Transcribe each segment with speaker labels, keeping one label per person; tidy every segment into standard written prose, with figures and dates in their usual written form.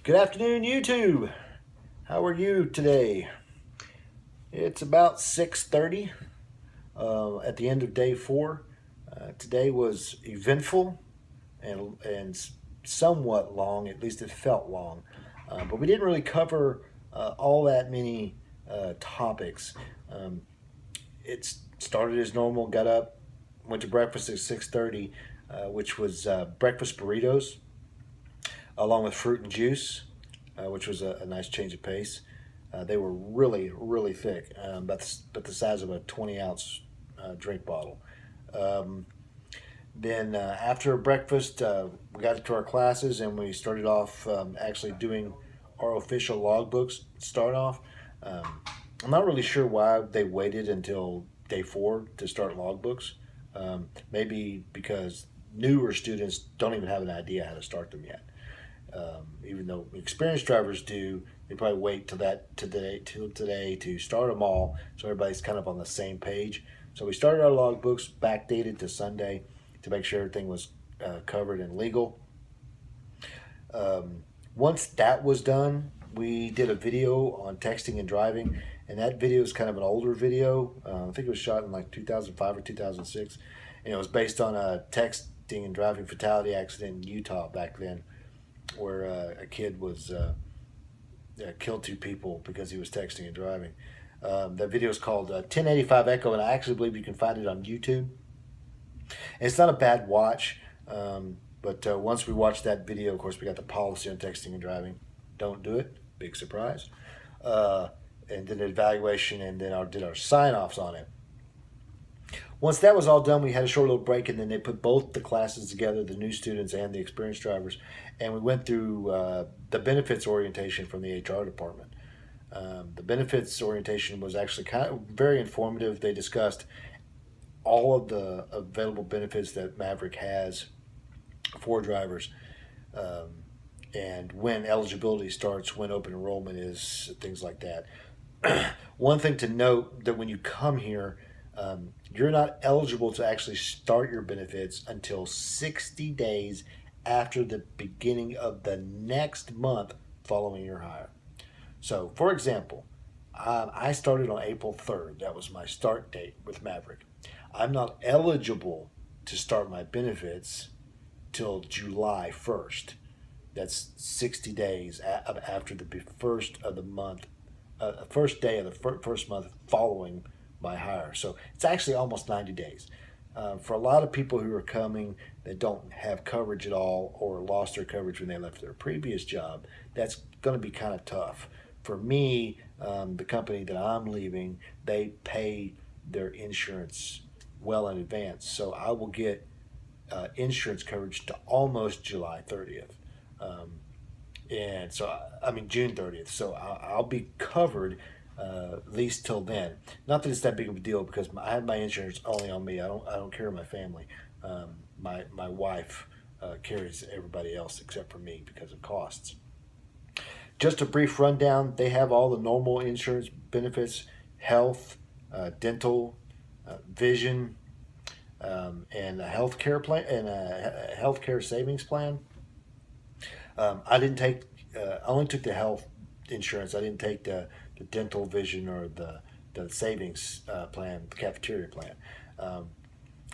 Speaker 1: Good afternoon, YouTube. How are you today? It's about 6:30 at the end of day 4. Today was eventful and somewhat long. At least it felt long, but we didn't really cover all that many topics. Um, it started as normal. Got up, went to breakfast at 6:30, which was breakfast burritos along with fruit and juice, which was a nice change of pace. They were really, really thick, but the size of a 20-ounce drink bottle. Um, then after breakfast, we got to our classes and we started off actually doing our official logbooks. Start off. Um, I'm not really sure why they waited until day 4 to start logbooks. Maybe because newer students don't even have an idea how to start them yet. Even though experienced drivers do, they probably wait till today to start them all, so everybody's kind of on the same page. So we started our logbooks backdated to Sunday to make sure everything was covered and legal. Once that was done, we did a video on texting and driving, and that video is kind of an older video. I think it was shot in like 2005 or 2006, and it was based on a texting and driving fatality accident in Utah back then, where a kid was killed 2 people because he was texting and driving. That video is called 1085 Echo, and I actually believe you can find it on YouTube. And it's not a bad watch, but once we watched that video, of course, we got the policy on texting and driving. Don't do it. Big surprise. And did an evaluation, and then did our sign-offs on it. Once that was all done, we had a short little break, and then they put both the classes together, the new students and the experienced drivers, and we went through the benefits orientation from the HR department. The benefits orientation was actually kind of very informative. They discussed all of the available benefits that Maverick has for drivers, and when eligibility starts, when open enrollment is, things like that. One thing to note, that when you come here, you're not eligible to actually start your benefits until 60 days after the beginning of the next month following your hire. So, for example, I started on April 3rd. That was my start date with Maverick. I'm not eligible to start my benefits till July 1st. That's 60 days after the first of the month, first day of the first month following my hire. So it's actually almost 90 days. For a lot of people who are coming that don't have coverage at all or lost their coverage when they left their previous job, that's going to be kind of tough. For me, the company that I'm leaving, they pay their insurance well in advance. So I will get insurance coverage to almost July 30th. And so, I mean, June 30th. So I'll be covered at least till then. Not that it's that big of a deal, because I have my insurance only on me. I don't carry my family. My wife carries everybody else except for me because of costs. Just a brief rundown. They have all the normal insurance benefits: health, dental, vision, and a healthcare plan and a healthcare savings plan. I didn't take. I only took the health insurance. I didn't take the dental, vision, or the savings plan, the cafeteria plan.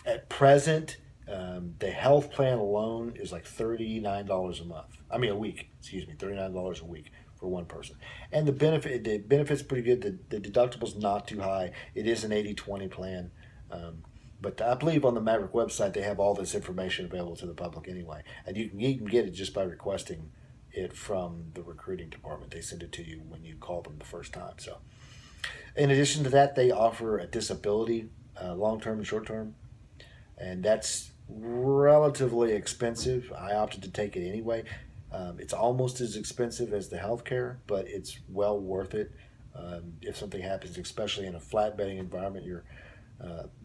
Speaker 1: At present, the health plan alone is like $39 a month. I mean, a week. Excuse me, $39 a week for one person. And the benefit's pretty good. The deductible's not too high. It is an 80/20 plan. But I believe on the Maverick website they have all this information available to the public anyway, and you can get it just by requesting it from the recruiting department. They send it to you when you call them the first time. So, in addition to that, they offer a disability, long-term and short-term, and that's relatively expensive. I opted to take it anyway. It's almost as expensive as the healthcare, but it's well worth it. If something happens, especially in a flat bedding environment, you're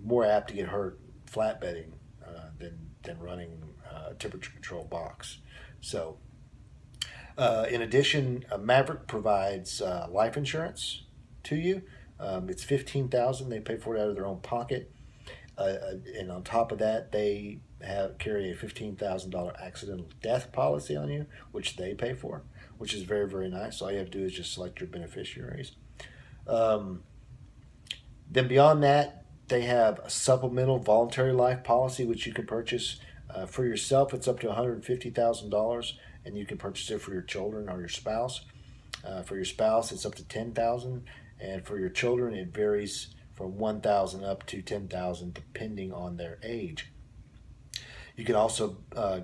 Speaker 1: more apt to get hurt flat bedding than running a temperature control box. So, in addition, Maverick provides life insurance to you. It's $15,000. They pay for it out of their own pocket, and on top of that, they carry a $15,000 accidental death policy on you, which they pay for, which is very, very nice. All you have to do is just select your beneficiaries. Um, then beyond that, they have a supplemental voluntary life policy, which you can purchase for yourself. It's up to $150,000, and you can purchase it for your children or your spouse. For your spouse, it's up to $10,000, and for your children, it varies from $1,000 up to $10,000, depending on their age. You can also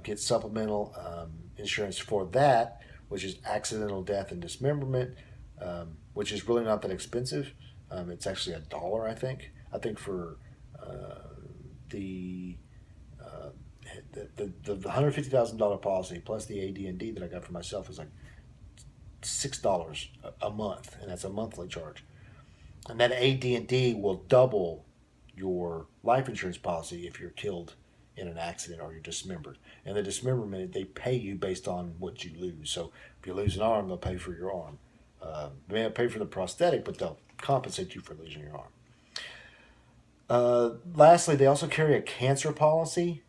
Speaker 1: get supplemental insurance for that, which is accidental death and dismemberment, which is really not that expensive. It's actually $1, I think. I think for the the $150,000 policy plus the AD&D that I got for myself is like $6 a month, and that's a monthly charge. And that AD&D will double your life insurance policy if you're killed in an accident or you're dismembered. And the dismemberment, they pay you based on what you lose. So if you lose an arm, they'll pay for your arm. They may not pay for the prosthetic, but they'll compensate you for losing your arm. Lastly, they also carry a cancer policy,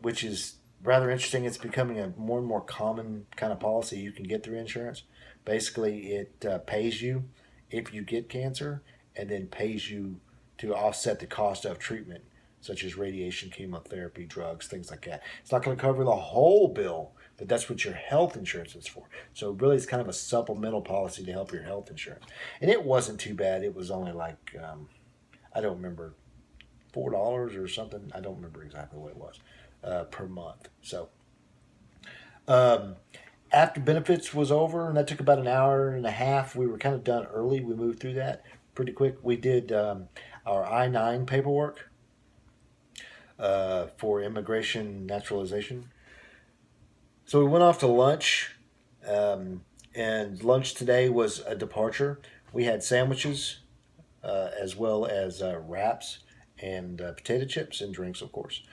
Speaker 1: which is rather interesting. It's becoming a more and more common kind of policy you can get through insurance. Basically, it pays you if you get cancer, and then pays you to offset the cost of treatment, such as radiation, chemotherapy, drugs, things like that. It's not going to cover the whole bill, but that's what your health insurance is for. So really, it's kind of a supplemental policy to help your health insurance. And it wasn't too bad. It was only like, I don't remember, $4 or something. I don't remember exactly what it was per month. So after benefits was over, and that took about an hour and a half, we were kind of done early. We moved through that pretty quick. We did our I-9 paperwork for immigration naturalization. So we went off to lunch, and lunch today was a departure. We had sandwiches as well as wraps and potato chips and drinks, of course.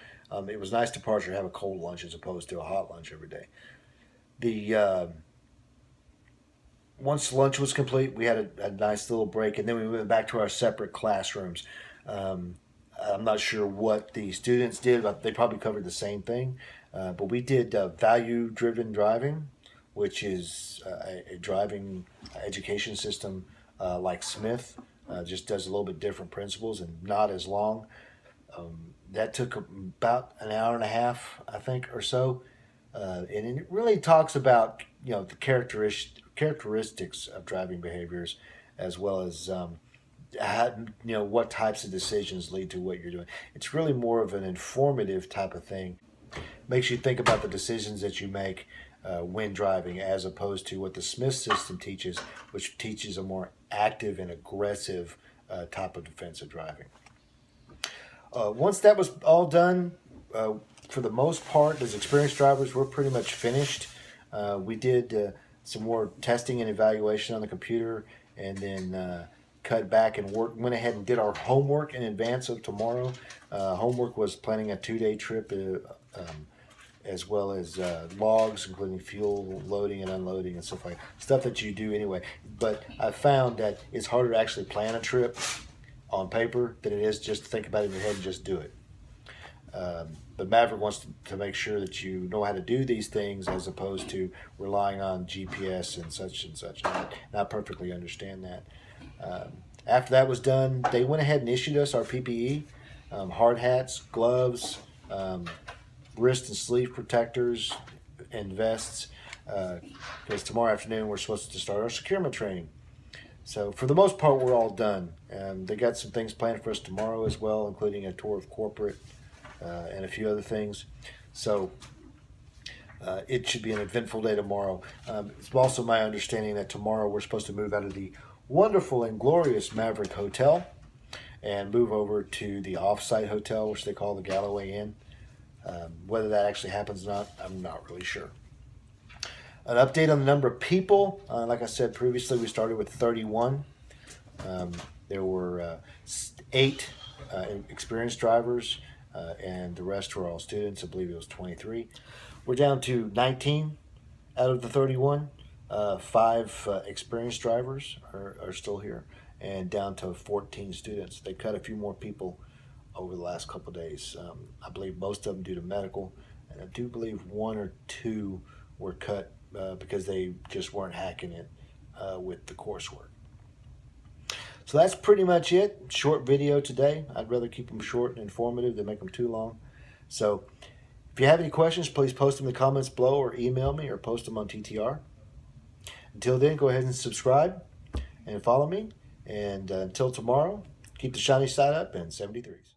Speaker 1: It was a nice departure to have a cold lunch as opposed to a hot lunch every day. Once lunch was complete, we had a nice little break, and then we went back to our separate classrooms. I'm not sure what the students did, but they probably covered the same thing. But we did value-driven driving, which is a driving education system like Smith. Just does a little bit different principles and not as long. That took about an hour and a half, I think, or so. And it really talks about, the characteristics of driving behaviors, as well as what types of decisions lead to what you're doing. It's really more of an informative type of thing. Makes you think about the decisions that you make when driving, as opposed to what the Smith system teaches, which teaches a more active and aggressive type of defensive driving. Once that was all done, for the most part, as experienced drivers, we're pretty much finished. We did some more testing and evaluation on the computer, and then cut back and went ahead and did our homework in advance of tomorrow. Homework was planning a 2-day trip, as well as logs, including fuel loading and unloading and stuff stuff that you do anyway. But I found that it's harder to actually plan a trip on paper than it is just to think about it in your head and just do it. But Maverick wants to make sure that you know how to do these things, as opposed to relying on GPS and such and such. And I perfectly understand that. After that was done, they went ahead and issued us our PPE, hard hats, gloves, wrist and sleeve protectors, and vests, because tomorrow afternoon we're supposed to start our securement training. So for the most part, we're all done. They got some things planned for us tomorrow as well, including a tour of corporate and a few other things. So it should be an eventful day tomorrow. It's also my understanding that tomorrow we're supposed to move out of the wonderful and glorious Maverick Hotel and move over to the off-site hotel, which they call the Galloway Inn. Whether that actually happens or not, I'm not really sure. An update on the number of people. Like I said previously, we started with 31. There were 8 experienced drivers, and the rest were all students. I believe it was 23. We're down to 19 out of the 31. 5 experienced drivers are still here, and down to 14 students. They cut a few more people over the last couple of days. I believe most of them due to medical, and I do believe one or two were cut because they just weren't hacking it with the coursework. So that's pretty much it. Short video today. I'd rather keep them short and informative than make them too long. So if you have any questions, please post them in the comments below or email me or post them on TTR. Until then, go ahead and subscribe and follow me. And until tomorrow, keep the shiny side up and 73s.